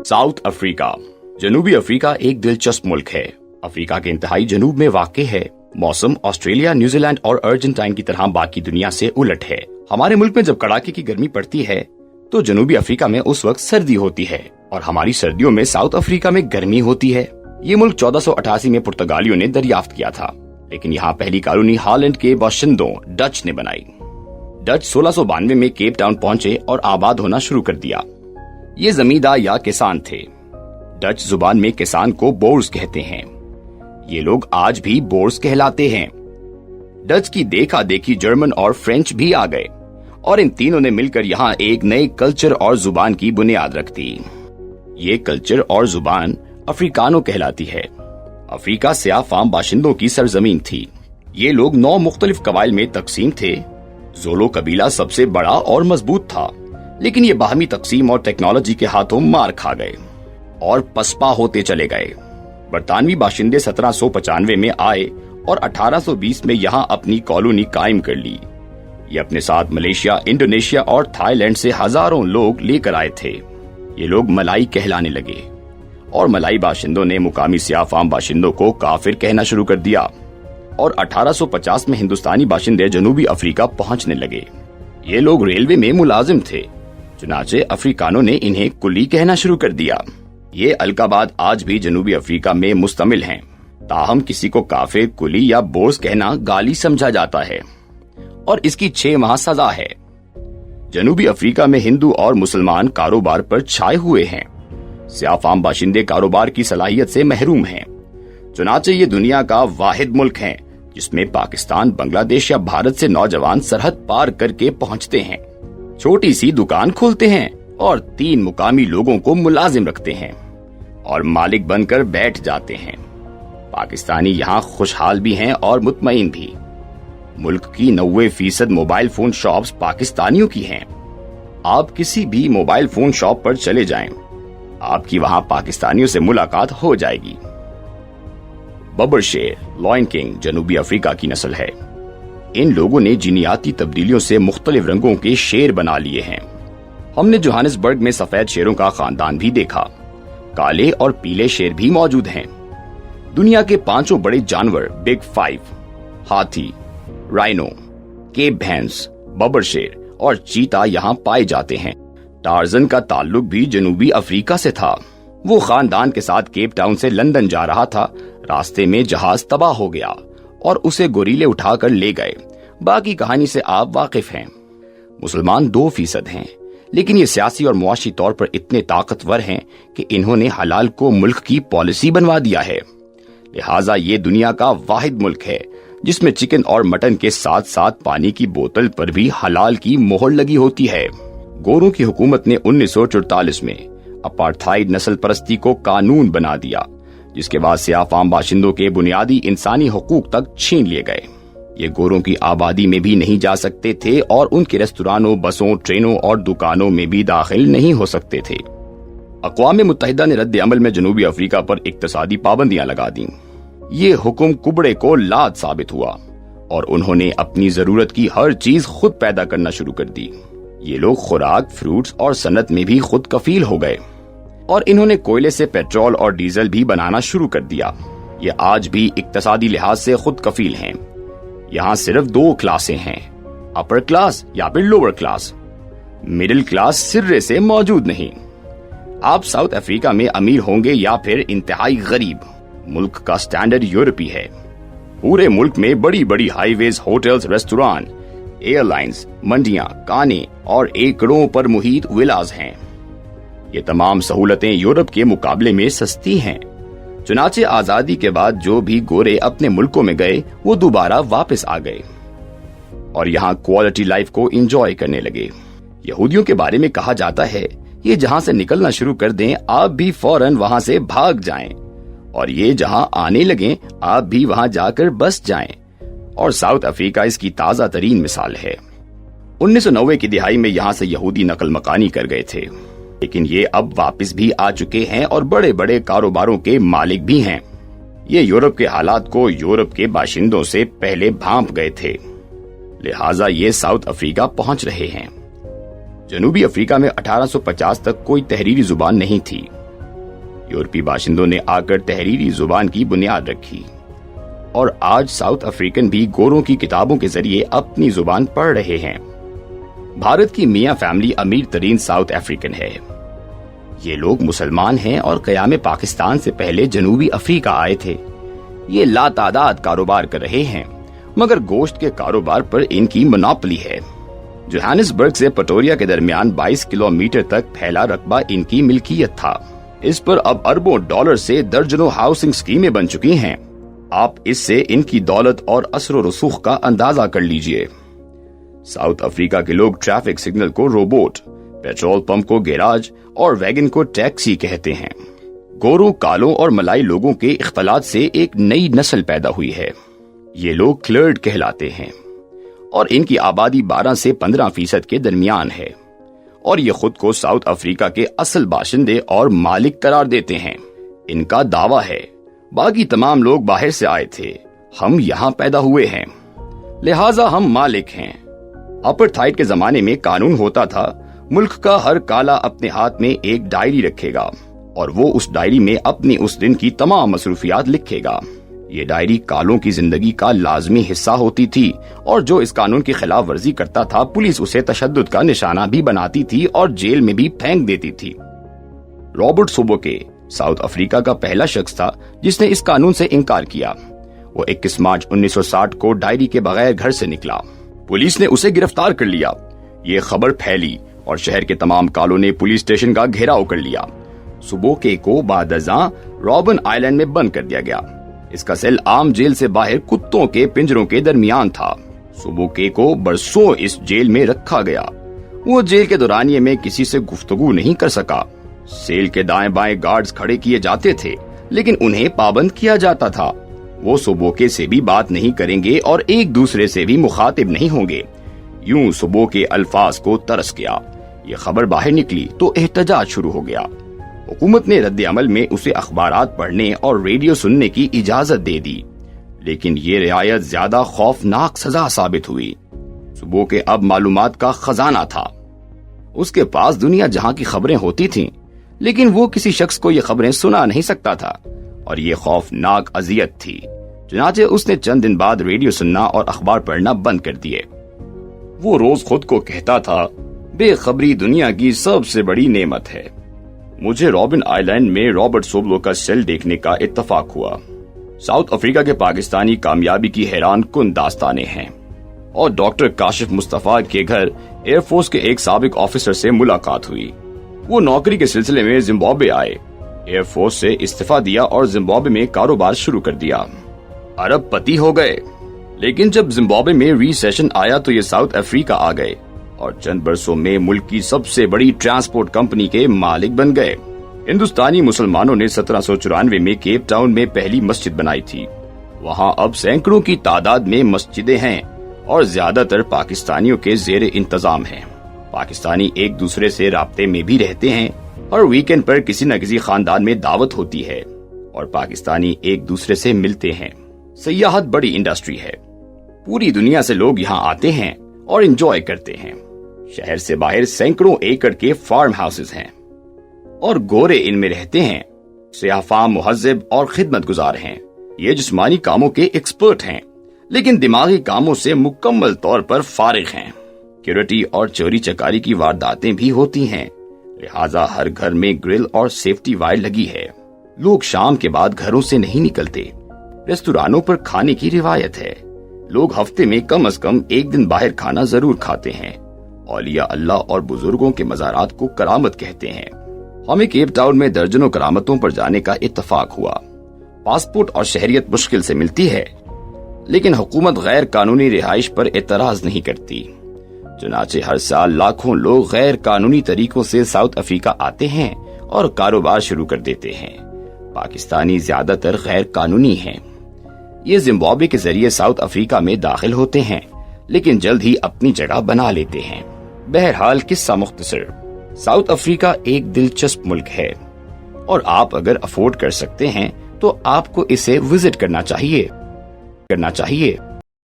South Africa. जनूबी Africa एक दिलचस्प मुल्क है। अफ्रीका के इंतहाई जनूब में वाक़ है। मौसम ऑस्ट्रेलिया, न्यूजीलैंड और अर्जेंटाइन की तरह बाकी दुनिया से उलट है। हमारे मुल्क में जब कड़ाके की गर्मी पड़ती है तो जनूबी अफ्रीका में उस वक्त सर्दी होती है और हमारी सर्दियों में साउथ अफ्रीका में गर्मी होती है। ये मुल्क 1488 में पुर्तगालियों ने दरियाफ्त किया था, लेकिन यहाँ पहली कॉलोनी हॉलैंड के बाशिंदों डच ने बनाई। डच 1692 में केप टाउन पहुंचे और आबाद होना शुरू कर दिया। ये जमींदार या किसान थे। डच जुबान में किसान को बोर्स कहते हैं। ये लोग आज भी बोर्स कहलाते हैं। डच की देखा देखी जर्मन और फ्रेंच भी आ गए और इन तीनों ने मिलकर यहाँ एक नए कल्चर और जुबान की बुनियाद रख दी। ये कल्चर और जुबान अफ्रीकानो कहलाती है। अफ्रीका स्याह फाम बाशिंदों की सरजमीन थी। ये लोग 9 मुख्तलिफ कबाइल में तकसीम थे। जोलो कबीला सबसे बड़ा और मजबूत था, लेकिन ये बाहमी तकसीम और टेक्नोलॉजी के हाथों मार खा गए और पसपा होते चले गए। बरतानवी बाशिंदे 1795 में आए और 1820 में यहाँ अपनी कॉलोनी कायम कर ली। ये अपने साथ मलेशिया, इंडोनेशिया और थाईलैंड से हजारों लोग लेकर आए थे। ये लोग मलाई कहलाने लगे और मलाई बाशिंदों ने मुकामी स्याह फाम बाशिंदों को काफिर कहना शुरू कर दिया और 1850 में हिंदुस्तानी बाशिंदे जनूबी अफ्रीका पहुंचने लगे। ये लोग रेलवे में मुलाजिम थे, चुनाचे अफ्रीकानों ने इन्हें कुली कहना शुरू कर दिया। ये अलकाबाद आज भी जनूबी अफ्रीका में मुस्तमिल हैं। ताहम किसी को काफिर, कुली या बोर्स कहना गाली समझा जाता है और इसकी 6 माह सजा है। जनूबी अफ्रीका में हिंदू और मुसलमान कारोबार पर छाए हुए हैं। स्याह फाम बाशिंदे कारोबार की सलाहियत से महरूम हैं। चुनाचे ये दुनिया का वाहिद मुल्क है जिसमें पाकिस्तान, बांग्लादेश या भारत से नौजवान सरहद पार करके पहुंचते हैं, छोटी सी दुकान खोलते हैं और 3 मुकामी लोगों को मुलाजिम रखते हैं और मालिक बनकर बैठ जाते हैं। पाकिस्तानी यहाँ खुशहाल भी हैं और मुतमईन भी। मुल्क की 90% मोबाइल फोन शॉप्स पाकिस्तानियों की हैं। आप किसी भी मोबाइल फोन शॉप पर चले जाएं, आपकी वहां पाकिस्तानियों से मुलाकात हो जाएगी। बबर शेर, लॉयन किंग जनूबी अफ्रीका की नस्ल है। इन लोगों ने जीनियाती तब्दीलियों से मुख्तलिफ रंगों के शेर बना लिए हैं। हमने जोहानिसबर्ग में सफेद शेरों का खानदान भी देखा। काले और पीले शेर भी मौजूद हैं। दुनिया के 5 बड़े जानवर बिग 5 हाथी, राइनो, केप भैंस, बबर शेर और चीता यहाँ पाए जाते हैं। टार्जन का ताल्लुक भी जनूबी अफ्रीका से था। वो खानदान के साथ केप टाउन से लंदन जा रहा था। रास्ते में जहाज तबाह हो गया और उसे गोरीले उठाकर ले गए। बाकी कहानी से आप वाकिफ हैं। मुसलमान 2% हैं, लेकिन ये सियासी और मुआशी तौर पर इतने ताकतवर हैं कि इन्होंने हलाल को मुल्क की पॉलिसी बनवा दिया है। लिहाजा ये दुनिया का वाहिद मुल्क है जिसमें चिकन और मटन के साथ साथ पानी की बोतल पर भी हलाल की मोहर लगी होती है। गोरों की हुकूमत ने 1944 में अपार्थाइड नस्ल परस्ती को कानून बना दिया, जिसके बाद स्याह फाम बाशिंदों के बुनियादी इंसानी हुकूक तक छीन लिए गए। ये गोरों की आबादी में भी नहीं जा सकते थे और उनके रेस्तुरानों, बसों, ट्रेनों और दुकानों में भी दाखिल नहीं हो सकते थे। अक़वाम मुत्तहिदा ने रद्द अमल में जनूबी अफ्रीका पर इक्तसादी पाबंदियां लगा दी। ये हुक्म कुबड़े को लाद साबित हुआ और उन्होंने अपनी जरूरत की हर चीज खुद पैदा करना शुरू कर दी। ये लोग खुराक, फ्रूट्स और सनत में भी खुद कफील हो गए और इन्होंने कोयले से पेट्रोल और डीजल भी बनाना शुरू कर दिया। ये आज भी इक्तसादी लिहाज से खुद कफील हैं। यहाँ सिर्फ 2 क्लासें हैं, अपर क्लास या फिर लोअर क्लास। मिडिल क्लास सिर्रे से मौजूद नहीं। आप साउथ अफ्रीका में अमीर होंगे या फिर इंतहाई गरीब। मुल्क का स्टैंडर्ड यूरोपी है। पूरे मुल्क में बड़ी बड़ी हाईवेज, होटल्स, रेस्टोरेंट, एयरलाइंस, मंडियां, काने और एकड़ों पर मुहित विलास हैं। ये तमाम सहूलतें यूरोप के मुकाबले में सस्ती हैं। चुनाचे आजादी के बाद जो भी गोरे अपने मुल्कों में गए वो दोबारा वापस आ गए और यहाँ क्वालिटी लाइफ को एंजॉय करने लगे। यहूदियों के बारे में कहा जाता है ये जहाँ से निकलना शुरू कर दें आप भी फौरन वहाँ से भाग जाएं और ये जहाँ आने लगे आप भी वहाँ जाकर बस जाएं। और साउथ अफ्रीका इसकी ताजा तरीन मिसाल है। 1990 की दिहाई में यहाँ से यहूदी नकल मकानी कर गए थे, लेकिन ये अब वापस भी आ चुके हैं और बड़े बड़े कारोबारों के मालिक भी हैं। ये यूरोप के हालात को यूरोप के बाशिंदों से पहले भांप गए थे, लिहाजा ये साउथ अफ्रीका पहुंच रहे हैं। जनूबी अफ्रीका में 1850 तक कोई तहरीरी जुबान नहीं थी। یورپی باشندوں نے آ کر تحریری زبان کی بنیاد رکھی اور آج ساؤتھ افریقن بھی گوروں کی کتابوں کے ذریعے اپنی زبان پڑھ رہے ہیں۔ بھارت کی میاں فیملی امیر ترین ساؤتھ افریقن ہے۔ یہ لوگ مسلمان ہیں اور قیام پاکستان سے پہلے جنوبی افریقہ آئے تھے۔ یہ لاتعداد کاروبار کر رہے ہیں مگر گوشت کے کاروبار پر ان کی منوپلی ہے۔ جوہانسبرگ سے پٹوریا کے درمیان 22 کلومیٹر تک پھیلا رقبہ ان کی ملکیت تھا۔ اس پر اب اربوں ڈالر سے درجنوں ہاؤسنگ اسکیمیں بن چکی ہیں۔ آپ اس سے ان کی دولت اور اثر و رسوخ کا اندازہ کر لیجئے۔ ساؤتھ افریقہ کے لوگ ٹریفک سگنل کو روبوٹ، پیٹرول پمپ کو گیراج اور ویگن کو ٹیکسی کہتے ہیں۔ گوروں، کالوں اور ملائی لوگوں کے اختلاط سے ایک نئی نسل پیدا ہوئی ہے۔ یہ لوگ کلرڈ کہلاتے ہیں اور ان کی آبادی 12 سے 15% کے درمیان ہے اور یہ خود کو ساؤتھ افریقہ کے اصل باشندے اور مالک قرار دیتے ہیں۔ ان کا دعویٰ ہے باقی تمام لوگ باہر سے آئے تھے، ہم یہاں پیدا ہوئے ہیں لہٰذا ہم مالک ہیں۔ اپرتھائڈ کے زمانے میں قانون ہوتا تھا ملک کا ہر کالا اپنے ہاتھ میں ایک ڈائری رکھے گا اور وہ اس ڈائری میں اپنی اس دن کی تمام مصروفیات لکھے گا۔ یہ ڈائری کالوں کی زندگی کا لازمی حصہ ہوتی تھی اور جو اس قانون کی خلاف ورزی کرتا تھا پولیس اسے تشدد کا نشانہ بھی بناتی تھی اور جیل میں بھی پھینک دیتی تھی۔ رابرٹ سوبوکے ساؤتھ افریقہ کا پہلا شخص تھا جس نے اس قانون سے انکار کیا۔ وہ 21 مارچ 1960 کو ڈائری کے بغیر گھر سے نکلا۔ پولیس نے اسے گرفتار کر لیا۔ یہ خبر پھیلی اور شہر کے تمام کالوں نے پولیس اسٹیشن کا گھیراؤ کر لیا۔ سوبوکے کو بعد ازاں رابن آئلینڈ میں بند کر دیا گیا۔ اس کا سیل عام جیل سے باہر کتوں کے پنجروں کے درمیان تھا۔ سوبوکے کو برسوں اس جیل میں رکھا گیا۔ وہ جیل کے دورانیے میں کسی سے گفتگو نہیں کر سکا۔ سیل کے دائیں بائیں گارڈز کھڑے کیے جاتے تھے لیکن انہیں پابند کیا جاتا تھا۔ وہ سوبوکے سے بھی بات نہیں کریں گے اور ایک دوسرے سے بھی مخاطب نہیں ہوں گے۔ یوں سوبوکے الفاظ کو ترس گیا۔ یہ خبر باہر نکلی تو احتجاج شروع ہو گیا۔ حکومت نے رد عمل میں اسے اخبارات پڑھنے اور ریڈیو سننے کی اجازت دے دی لیکن یہ رعایت زیادہ خوفناک سزا ثابت ہوئی۔ سوبوکے اب معلومات کا خزانہ تھا۔ اس کے پاس دنیا جہاں کی خبریں ہوتی تھیں لیکن وہ کسی شخص کو یہ خبریں سنا نہیں سکتا تھا اور یہ خوفناک اذیت تھی۔ چنانچہ اس نے چند دن بعد ریڈیو سننا اور اخبار پڑھنا بند کر دیے۔ وہ روز خود کو کہتا تھا بے خبری دنیا کی سب سے بڑی نعمت ہے۔ مجھے رابن آئلینڈ میں رابرٹ سوبلو کا سیل دیکھنے کا اتفاق ہوا۔ ساؤتھ افریقہ کے پاکستانی کامیابی کی حیران کن داستانیں ہیں اور ڈاکٹر کاشف مصطفیٰ کے گھر ایئر فورس کے ایک سابق آفیسر سے ملاقات ہوئی۔ وہ نوکری کے سلسلے میں زمبابوے آئے، ایئر فورس سے استعفیٰ دیا اور زمبابوے میں کاروبار شروع کر دیا۔ ارب پتی ہو گئے لیکن جب زمبابوے میں ریسیشن آیا تو یہ ساؤتھ افریقہ آ گئے اور چند برسوں میں ملک کی سب سے بڑی ٹرانسپورٹ کمپنی کے مالک بن گئے۔ ہندوستانی مسلمانوں نے 1794 میں کیپ ٹاؤن میں پہلی مسجد بنائی تھی۔ وہاں اب سینکڑوں کی تعداد میں مسجدیں ہیں اور زیادہ تر پاکستانیوں کے زیر انتظام ہیں۔ پاکستانی ایک دوسرے سے رابطے میں بھی رہتے ہیں اور ویکینڈ پر کسی نہ کسی خاندان میں دعوت ہوتی ہے اور پاکستانی ایک دوسرے سے ملتے ہیں۔ سیاحت بڑی انڈسٹری ہے۔ پوری دنیا سے لوگ یہاں آتے ہیں اور انجوائے کرتے ہیں۔ شہر سے باہر سینکڑوں ایکڑ کے فارم ہاؤسز ہیں اور گورے ان میں رہتے ہیں۔ سیاح فام مہذب اور خدمت گزار ہیں۔ یہ جسمانی کاموں کے ایکسپرٹ ہیں لیکن دماغی کاموں سے مکمل طور پر فارغ ہیں۔ سیکیورٹی اور چوری چکاری کی وارداتیں بھی ہوتی ہیں، لہٰذا ہر گھر میں گرل اور سیفٹی وائر لگی ہے۔ لوگ شام کے بعد گھروں سے نہیں نکلتے۔ ریستورانوں پر کھانے کی روایت ہے۔ لوگ ہفتے میں کم از کم ایک دن باہر کھانا ضرور کھاتے ہیں۔ اولیاء اللہ اور بزرگوں کے مزارات کو کرامت کہتے ہیں۔ ہمیں کیپ ٹاؤن میں درجنوں کرامتوں پر جانے کا اتفاق ہوا۔ پاسپورٹ اور شہریت مشکل سے ملتی ہے لیکن حکومت غیر قانونی رہائش پر اعتراض نہیں کرتی۔ چنانچہ ہر سال لاکھوں لوگ غیر قانونی طریقوں سے ساؤتھ افریقہ آتے ہیں اور کاروبار شروع کر دیتے ہیں۔ پاکستانی زیادہ تر غیر قانونی ہیں۔ یہ زمبابوے کے ذریعے ساؤتھ افریقہ میں داخل ہوتے ہیں لیکن جلد ہی اپنی جگہ بنا لیتے ہیں۔ بہرحال قصہ مختصر، ساؤتھ افریقہ ایک دلچسپ ملک ہے اور آپ اگر افورڈ کر سکتے ہیں تو آپ کو اسے وزٹ کرنا چاہیے۔